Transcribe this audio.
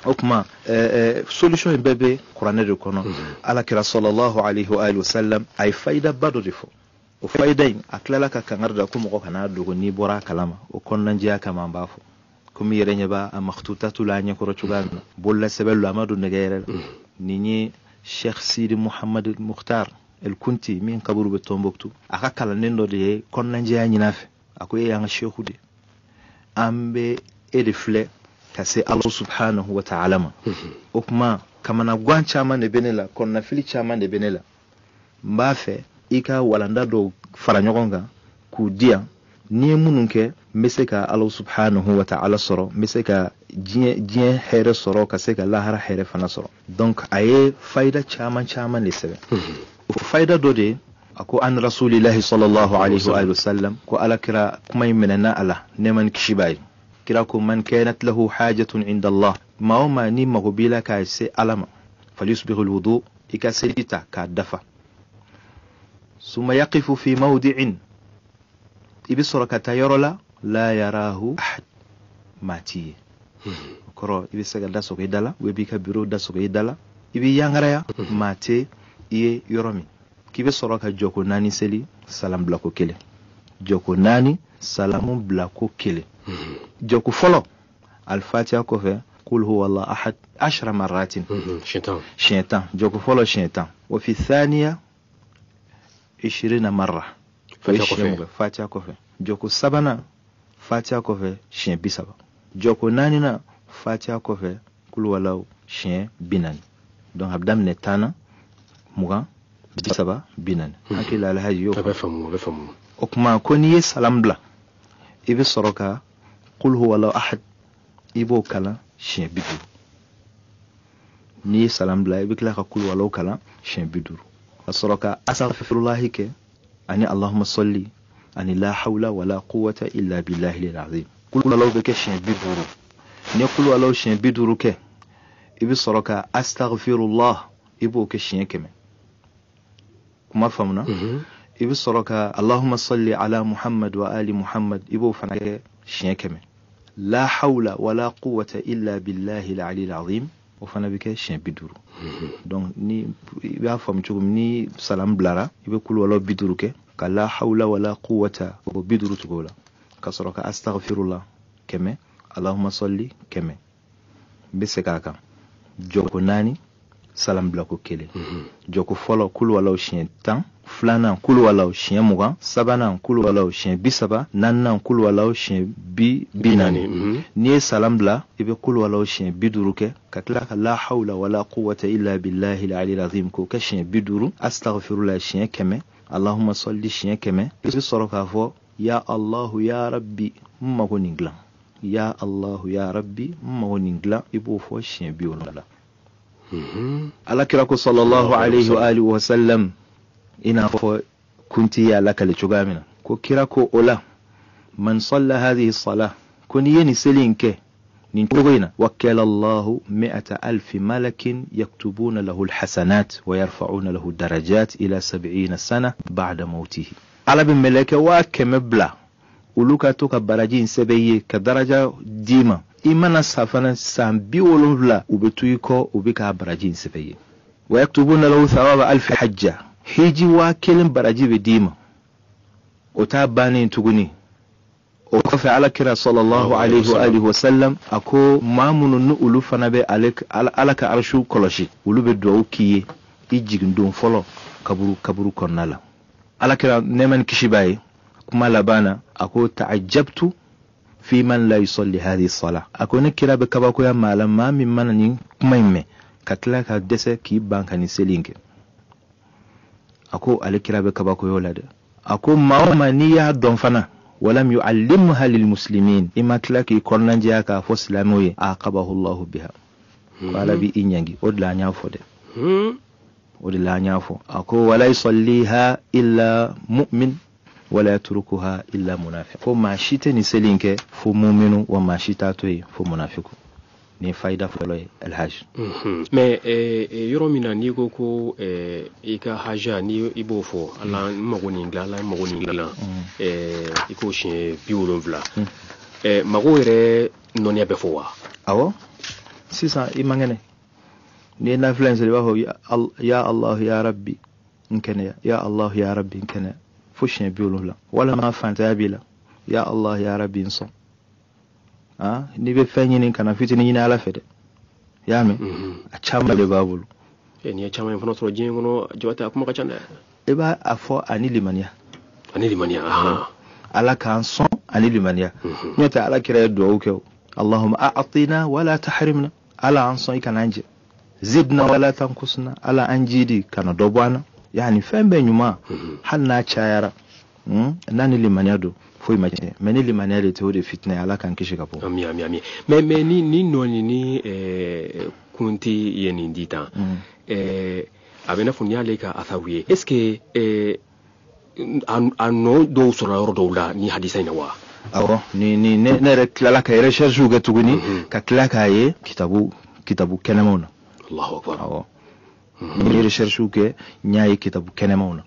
okuma solution bebe Qur'an de kono ala kira sallallahu alaihi wa alihi wasallam ay faida bado defo o faida aklala ka kangarda ko mo kana dogo ni bora kalama o konnan jiya kama mbafo kumi yerenya ba makhtutatu la nya ko rochugan bolla sebelu amadu negere nini Sheikh Sidi Muhammad Mukhtar el Kunti min kaburu be Tombouctou aka kala nendo de konnan jiya nyinafe akoye yang sheikhude ambe edifle kase Allah subhanahu wa ta'ala ma okuma kama na gwancha ma ne benela konna filicha ma ne benela mbafe ika walanda do faranyogonga ku dia ni mununke meseka Allah subhanahu wa ta'ala soro meseka jien here soro kase ka lahara here fana soro donc aye faida chama le sebe faida dode ako an rasulillahi sallallahu alaihi wa sallam ko ala kira kuma yimenana ala neman kishibai kira ko man kanat lahu hajatun inda Allah ma huma ni magubila ka se alama falyusbighu alwudu ikaselita ka dafa summa yaqifu fi mawdi'in ibisura katayorola la yarahu ahad mati koro ibisaga daso ko idala webi ka biro daso ko idala ibi yangaraya mate iye yoromi kibe soroka joko nani seli salam blako kele joko nani salamu blako kele joko folo al-fatiha ko fe qul huwa allah ahad 10 maratin shaitan joko folo shaitan wa fi thaniya 20 marra fatiha ko fe joko sabana fatiha ko fe shin bisaba joko nani na fatiha ko fe qul walau shin binan donc abdam netana muga bisaba binan akila alhaji yo befamu okuma koni salam bla ibe soroka qul huwa la ahad ibo kala shin bidu ni salam bla ibe kala qul huwa la kala shin bidu asoroka astaghfirullah ke ani allahumma salli ani la hawla wala quwwata illa billahi al-azim qul huwa la beke shin bidu ni qul huwa la shin bidu ke ibe soroka astaghfirullah ibo ke shin keme kuma famna ibi soroka allahumma salli ala muhammad wa ali muhammad ibo fanake shiekeme la hawla wala quwwata illa billahi al-ali al-azim o fanabike shien biduru donc ni ba fam chugum ni salam blara ibe kul wala biduru ke ka la hawla wala quwwata o biduru tugola ka soroka astaghfirullah keme allahumma salli keme bisekaka joko nani salam blako kele joko folo kul wala chien tan flana kul wala chien mugan sabana kul wala chien bisaba nanna kul wala chien binani ni salam bla ibe kul wala chien biduruke katla la hawla wala quwwata illa billahi al-ali al-azim ko ka chien biduru astaghfirullah chien keme allahumma salli chien keme ibe soroka fo ya allah ya rabbi mago ningla ya allah ya rabbi mago ningla ibo fo chien biwala ala kirako sallallahu alaihi wa alihi wa sallam ina fo kunti ya laka li chugamina ko kirako ola man salla hadhihi as-salah kuni yeni selinke nin chugoina wakkala Allah 100,000 malakin yaktubuna lahu al-hasanat wa yarfa'una lahu darajat ila 70 sana ba'da mawtihi ala bin malaka wa kamabla uluka to ka barajin sebeye ka daraja dima imana safana sambi wolumla ubetuyiko ubika barajin sebeye wa yaktubuna lahu thawaba 1000 hajja hiji wa kelin baraji be dima o tabani tuguni o kofa ala kira sallallahu alaihi wa alihi wasallam ako mamunun ulufana be alaka arshu koloshi ulube do kiye ijigin don folo kaburu konnala ala kira neman kishibaye kuma labana ako ta'ajjabtu fi man la yusalli hadhihi as-salah ako ne kira be kabako ya malam ma min manani kuma imme katla ka dese ki banka ni selinke ako alikira be kabako yolade ako mawma niya don fana walam yuallimha lil muslimin imatlaki kornanje aka fo islamoye aqabahu Allah biha wala bi inyangi odla nyafo de odla nyafo ako wala yusalliha illa mu'min wala yatrukuha illa munafiq ko mashite ni selinke fo mu'minu wa mashita toy fo munafiqu ni faida folo alhaj mais yoromina ni ko ika haja ni ibofo ala magoni ngala iko shin biwolon vla mago ere noni abe fo wa awo sisan i mangene ni na influence ba ho ya Allah ya rabbi nkene ya Allah ya rabbi nkene fo shen bi la wala ma fanta bi la ya Allah ya rabbi nso ni be fenyi ni kana fitini ni ala fede ya me a chamba le babulu ni a chamba fono so jingono jota kuma ka chanda e ba afo ani limania ala kan son ani limania nyota ala kira do uke Allahumma a'tina wala tahrimna ala an son kana anje zidna wala tankusna ala anjidi kana dobwana yani fembe nyuma hanna chayara nani limania do foi mache meni limania le teo de fitna ala kan kishi kapo ami mais ni noni ni kunti yeni ndita abena funya leka athawiye est-ce que anno do sura rodo la ni hadisa ina wa awo ni ne reklala ka recherche ga tuguni ka klaka ye kitabu kenamona Allahu akbar awo ni recherche ke nyaay kitabu kenamona